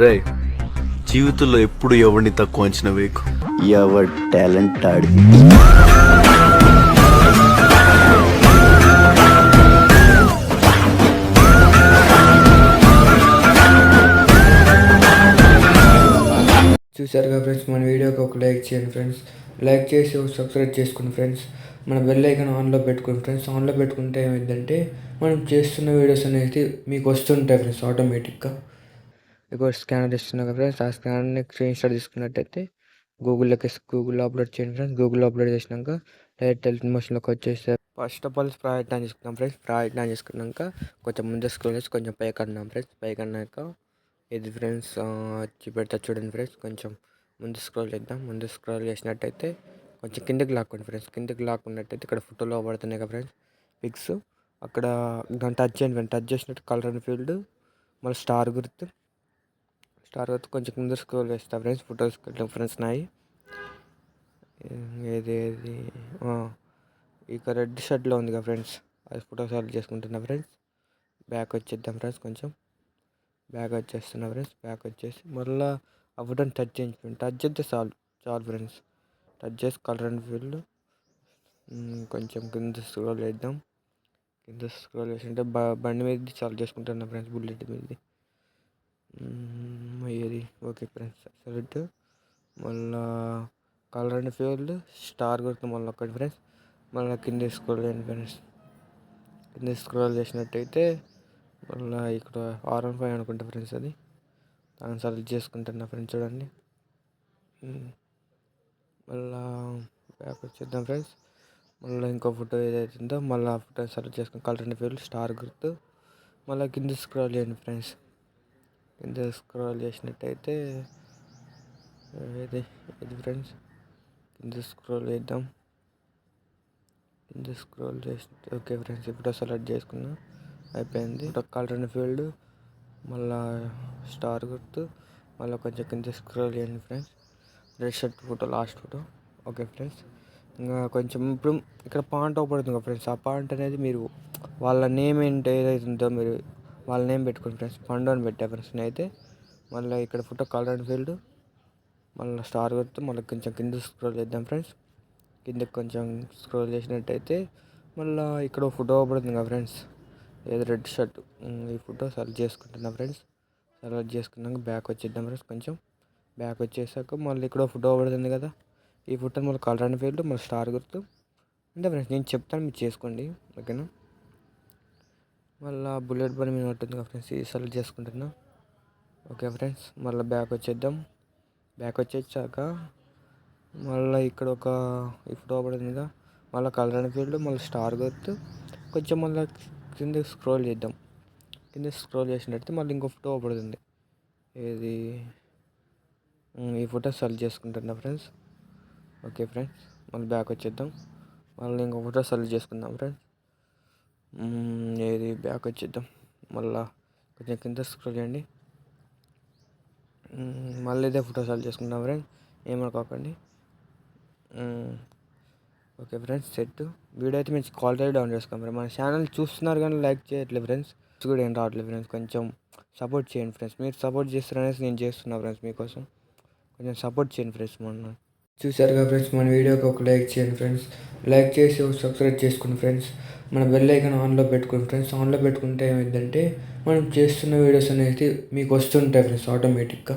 రే జీవితంలో ఎప్పుడు ఎవరిని తక్కువ అంచనా వేయకు. ఎవరి టాలెంట్ ఆడిది. చూసారుగా ఫ్రెండ్స్, మన వీడియోకి ఒక లైక్ చేయండి ఫ్రెండ్స్. లైక్ చేసి సబ్స్క్రైబ్ చేసుకోండి ఫ్రెండ్స్. మన బెల్ ఐకాన్ ఆన్లో పెట్టుకోండి ఫ్రెండ్స్. ఆన్లో పెట్టుకుంటే ఏమైందంటే మనం చేస్తున్న వీడియోస్ అనేది మీకు వస్తుంటాయి ఫ్రెండ్స్ ఆటోమేటిక్గా. ఇప్పుడు స్కానర్ ఇస్తున్నాం ఫ్రెండ్స్. ఆ స్కానర్ని స్క్రీన్ షాట్ తీసుకున్నట్టయితే గూగుల్లో అప్లోడ్ చేయండి ఫ్రెండ్స్. గూగుల్లో అప్లోడ్ చేసినాక డైరెక్ట్ టెలిఫోన్ మోషన్లోకి వచ్చేస్తే first of all project on చేసుకున్నాం ఫ్రెండ్స్. ప్రాజెక్ట్ ఆన్ చేసుకున్నాక కొంచెం ముందు స్క్రోల్ చేసి కొంచెం పైకి అన్నాం ఫ్రెండ్స్. పైకి అన్నాక ఇది ఫ్రెండ్స్ వచ్చి పెడతా చూడండి ఫ్రెండ్స్. కొంచెం ముందు స్క్రోల్ చేద్దాం. ముందు స్క్రోల్ చేసినట్టయితే కొంచెం కిందకి లాక్కోండి ఫ్రెండ్స్. కిందకి లాక్కున్నట్టయితే ఇక్కడ ఫోటోలో పడుతున్నాయి కదా ఫ్రెండ్స్ పిక్స్. అక్కడ దాన్ని టచ్ చేయండి ఫ్రెండ్స్. టచ్ చేసినట్టు కలర్ అండ్ ఫీల్డ్ మళ్ళీ స్టార్ గుర్తు కొంచెం కింద స్క్రోల్ చేస్తా ఫ్రెండ్స్. ఫొటోస్ ఫ్రెండ్స్ నాయి ఏది ఇక రెడ్ షర్ట్లో ఉంది కదా ఫ్రెండ్స్. అది ఫోటో సెలెక్ట్ చేసుకుంటున్నా ఫ్రెండ్స్. బ్యాక్ వచ్చేద్దాం ఫ్రెండ్స్. కొంచెం బ్యాక్ వచ్చేస్తున్నా ఫ్రెండ్స్. బ్యాక్ వచ్చేసి మళ్ళీ ఆ ఫోటోని టచ్ చేయించుకోండి. టచ్ చేస్తే చాలు ఫ్రెండ్స్. టచ్ చేసి కలర్ అండ్ ఫీల్డ్ కొంచెం కింద స్క్రోల్ చేద్దాం. కింద స్క్రోల్ చేసింటే బండి మీద సాల్వ్ చేసుకుంటున్నా ఫ్రెండ్స్. బుల్లెట్ మీదది ఏది ఓకే ఫ్రెండ్స్. సెలెక్ట్ మళ్ళా కలర్ అండ్ ఫీల్డ్ స్టార్ గుర్తు మళ్ళీ ఒకటి ఫ్రెండ్స్. మళ్ళీ కింద స్క్రోల్ చేయండి ఫ్రెండ్స్. కింద స్క్రోల్ చేసినట్టయితే మళ్ళీ ఇక్కడ R15 అనుకుంటా ఫ్రెండ్స్. అది దాన్ని సెలెక్ట్ చేసుకుంటున్నా ఫ్రెండ్స్. చూడండి మళ్ళీ బ్యాక్ వచ్చేద్దాం ఫ్రెండ్స్. మళ్ళీ ఇంకో ఫోటో ఏదైతుందో మళ్ళీ ఆ ఫోటో సెలెక్ట్ చేసుకుని కలర్ అండ్ ఫీల్డ్ స్టార్ గుర్తు మళ్ళీ కింద స్క్రోల్ చేయండి ఫ్రెండ్స్. కింద స్క్రోల్ చేసినట్టయితే ఇది ఫ్రెండ్స్. కింద స్క్రోల్ చేద్దాం. కింద స్క్రోల్ చేసి ఓకే ఫ్రెండ్స్. ఇప్పుడు సెలెక్ట్ చేసుకున్నా అయిపోయింది. కలర్ అండ్ ఫీల్డ్ మళ్ళీ స్టార్ గుర్తు మళ్ళీ కొంచెం కింద స్క్రోల్ చేయండి friends. Red shirt photo last photo okay friends. ఇంకా కొంచెం ఇప్పుడు ఇక్కడ పాయింట్ అవుపడుతుంది కదా ఫ్రెండ్స్. ఆ పాయింట్ అనేది మీరు వాళ్ళ నేమ్ ఏంటి ఏదైతుందో మీరు వాళ్ళ నేమ్ పెట్టుకోండి ఫ్రెండ్స్. పండు అని పెట్టా ఫ్రెండ్స్ అయితే. మళ్ళీ ఇక్కడ ఫోటో కలర్ అండ్ ఫీల్డ్ మళ్ళీ స్టార్ గుర్తు మళ్ళీ కొంచెం కింద స్క్రోల్ చేద్దాం ఫ్రెండ్స్. కిందకి కొంచెం స్క్రోల్ చేసినట్టయితే మళ్ళీ ఇక్కడ ఫోటో పడుతుంది కదా ఫ్రెండ్స్. ఏది రెడ్ షర్ట్ ఈ ఫోటో సెలెక్ట్ చేసుకుంటున్నా ఫ్రెండ్స్. సెలెక్ట్ చేసుకున్నాక బ్యాక్ వచ్చేద్దాం ఫ్రెండ్స్. కొంచెం బ్యాక్ వచ్చేసాక మళ్ళీ ఇక్కడ ఫోటో పడుతుంది కదా. ఈ ఫోటో మళ్ళీ కలర్ అండ్ ఫీల్డ్ మళ్ళీ స్టార్ గుర్తు అంతే ఫ్రెండ్స్. నేను చెప్తాను మీరు చేసుకోండి ఓకేనా. మళ్ళీ బుల్లెట్ బండి మీద ఉంటుంది కదా ఫ్రెండ్స్. ఇది సెలెక్ట్ చేసుకుంటున్నా ఓకే ఫ్రెండ్స్. మళ్ళీ బ్యాక్ వచ్చేద్దాం. బ్యాక్ వచ్చేసాక మళ్ళీ ఇక్కడ ఒక ఈ ఫోటో పడుతుంది కదా. మళ్ళీ కలర్ అండ్ ఫీల్డ్ మళ్ళీ స్టార్ గుర్తు కొంచెం మళ్ళీ కింద స్క్రోల్ చేద్దాం. కింద స్క్రోల్ చేసినట్టు మళ్ళీ ఇంకో ఫోటో పడుతుంది. ఏది ఈ ఫోటో సెలెక్ట్ చేసుకుంటున్నా ఫ్రెండ్స్ ఓకే ఫ్రెండ్స్. మళ్ళీ బ్యాక్ వచ్చేద్దాం. మళ్ళీ ఇంకో ఫోటో సెలెక్ట్ చేసుకుందాం ఫ్రెండ్స్. ఏది బ్యాక్ వచ్చేద్దాం. మళ్ళీ కొంచెం కింద స్క్రోల్ చేయండి. మళ్ళీ ఇదే ఫోటో సెలెక్ట్ చేసుకుందాం ఫ్రెండ్స్. ఏమనుకోకండి ఓకే ఫ్రెండ్స్. సెట్ వీడియో అయితే మంచి క్వాలిటీ డౌన్ చేసుకోండి ఫ్రెండ్స్. మన ఛానల్ చూస్తున్నారు కానీ లైక్ చేయట్లేదు ఫ్రెండ్స్. కూడా ఏం రావట్లేదు ఫ్రెండ్స్. కొంచెం సపోర్ట్ చేయండి ఫ్రెండ్స్. మీరు సపోర్ట్ చేస్తారనేసి నేను చేస్తున్నా ఫ్రెండ్స్ మీకోసం. కొంచెం సపోర్ట్ చేయండి ఫ్రెండ్స్. మొన్న చూసారుగా ఫ్రెండ్స్, మన వీడియోకి ఒక లైక్ చేయండి ఫ్రెండ్స్. లైక్ చేసి సబ్స్క్రైబ్ చేసుకోండి ఫ్రెండ్స్. మన బెల్ ఐకాన్ ఆన్లో పెట్టుకోండి ఫ్రెండ్స్. ఆన్లో పెట్టుకుంటే ఏమైందంటే మనం చేస్తున్న వీడియోస్ అనేది మీకు వస్తుంటాయి ఫ్రెండ్స్ ఆటోమేటిక్గా.